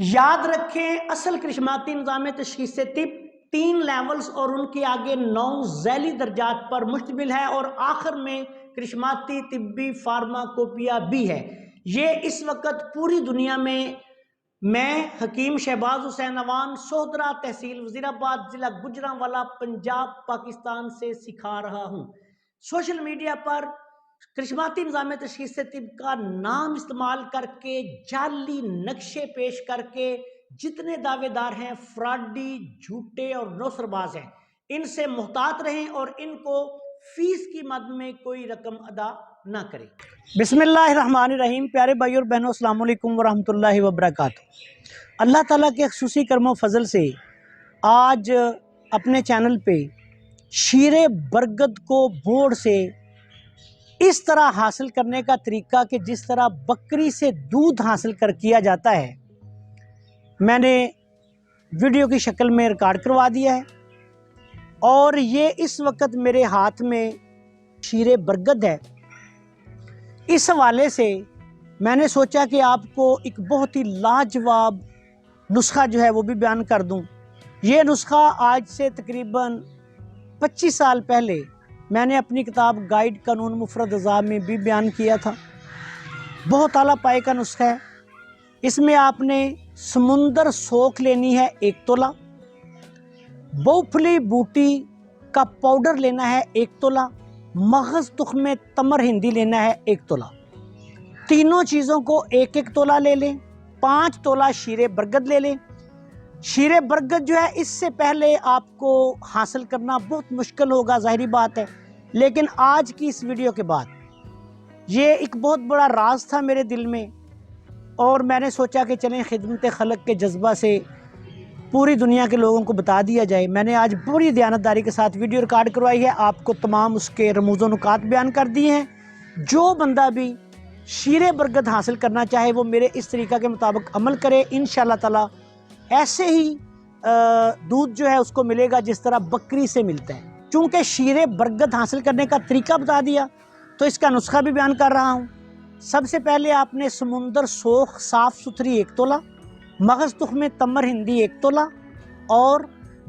یاد رکھیں اصل کرشماتی نظام تشخیص طب 3 لیولز اور ان کے آگے 9 ذیلی درجات پر مشتمل ہے اور آخر میں کرشماتی طبی فارماکوپیا بھی ہے۔ یہ اس وقت پوری دنیا میں حکیم شہباز حسین اوان سوہدرا تحصیل وزیرآباد ضلع گوجرانوالا پنجاب پاکستان سے سکھا رہا ہوں۔ سوشل میڈیا پر کرشماتی نظام تشخیص طب کا نام استعمال کر کے جعلی نقشے پیش کر کے جتنے دعوے دار ہیں فراڈی، جھوٹے اور نوسر باز ہیں، ان سے محتاط رہیں اور ان کو فیس کی مد میں کوئی رقم ادا نہ کریں۔ بسم اللہ الرحمن الرحیم۔ پیارے بھائی اور بہنوں، السلام علیکم ورحمۃ اللہ وبرکاتہ۔ اللہ تعالیٰ کے خصوصی کرم و فضل سے آج اپنے چینل پہ شیر برگد کو بوڑ سے اس طرح حاصل کرنے کا طریقہ کہ جس طرح بکری سے دودھ حاصل کیا جاتا ہے، میں نے ویڈیو کی شکل میں ریکارڈ کروا دیا ہے اور یہ اس وقت میرے ہاتھ میں شیر برگد ہے۔ اس حوالے سے میں نے سوچا کہ آپ کو ایک بہت ہی لاجواب نسخہ جو ہے وہ بھی بیان کر دوں۔ یہ نسخہ آج سے تقریباً 25 سال پہلے میں نے اپنی کتاب گائیڈ قانون مفرد اعضاء میں بھی بیان کیا تھا۔ بہت اعلیٰ پائے کا نسخہ ہے۔ اس میں آپ نے سمندر سوکھ لینی ہے 1 تولہ، بوپھلی بوٹی کا پاؤڈر لینا ہے 1 تولہ، مغز تخم تمر ہندی لینا ہے 1 تولہ۔ تینوں چیزوں کو 1 تولہ لے لیں۔ 5 تولہ شیر برگد لے لیں۔ شیر برگد جو ہے اس سے پہلے آپ کو حاصل کرنا بہت مشکل ہوگا، ظاہری بات ہے، لیکن آج کی اس ویڈیو کے بعد یہ ایک بہت بڑا راز تھا میرے دل میں اور میں نے سوچا کہ چلیں خدمت خلق کے جذبہ سے پوری دنیا کے لوگوں کو بتا دیا جائے۔ میں نے آج پوری دیانتداری کے ساتھ ویڈیو ریکارڈ کروائی ہے، آپ کو تمام اس کے رموز و نکات بیان کر دیے ہیں۔ جو بندہ بھی شیر برگد حاصل کرنا چاہے وہ میرے اس طریقہ کے مطابق عمل کرے، انشاءاللہ تعالی ایسے ہی دودھ جو ہے اس کو ملے گا جس طرح بکری سے ملتا ہے۔ چونکہ شیر برگد حاصل کرنے کا طریقہ بتا دیا تو اس کا نسخہ بھی بیان کر رہا ہوں۔ سب سے پہلے آپ نے سمندر سوکھ صاف ستھری 1 تولہ، مغز تخم تمر ہندی 1 تولہ اور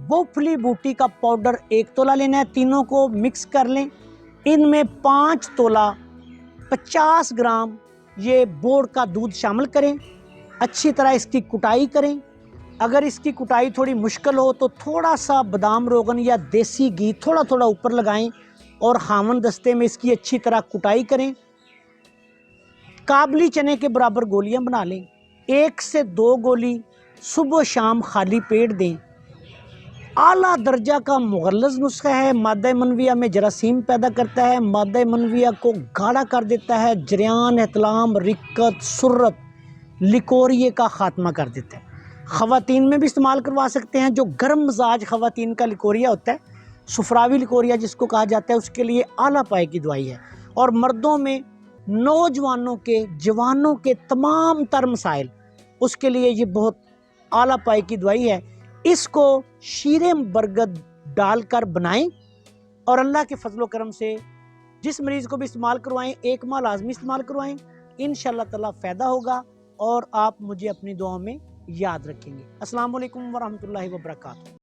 بوپھلی بوٹی کا پاؤڈر 1 تولہ لینا ہے۔ تینوں کو مکس کر لیں۔ ان میں 5 تولہ 50 گرام یہ بوڑ کا دودھ شامل کریں۔ اچھی طرح اس کی کٹائی کریں۔ اگر اس کی کٹائی تھوڑی مشکل ہو تو تھوڑا سا بادام روغن یا دیسی گھی تھوڑا تھوڑا اوپر لگائیں اور ہاون دستے میں اس کی اچھی طرح کٹائی کریں۔ کابلی چنے کے برابر گولیاں بنا لیں۔ 1 سے 2 گولی صبح و شام خالی پیٹ دیں۔ اعلیٰ درجہ کا مغلظ نسخہ ہے، مادہ منویہ میں جراثیم پیدا کرتا ہے، مادہ منویہ کو گاڑھا کر دیتا ہے، جریان، احتلام، رکت، سرت، لکوریے کا خاتمہ کر دیتا ہے۔ خواتین میں بھی استعمال کروا سکتے ہیں، جو گرم مزاج خواتین کا لکوریا ہوتا ہے، سفراوی لکوریا جس کو کہا جاتا ہے، اس کے لیے اعلیٰ پائے کی دوائی ہے۔ اور مردوں میں نوجوانوں کے، جوانوں کے تمام تر مسائل، اس کے لیے یہ بہت اعلیٰ پائے کی دوائی ہے۔ اس کو شیر برگد ڈال کر بنائیں اور اللہ کے فضل و کرم سے جس مریض کو بھی استعمال کروائیں 1 ماہ لازمی استعمال کروائیں، انشاءاللہ تعالی فائدہ ہوگا اور آپ مجھے اپنی دعاؤں میں یاد رکھیں گے۔ السلام علیکم ورحمۃ اللہ وبرکاتہ۔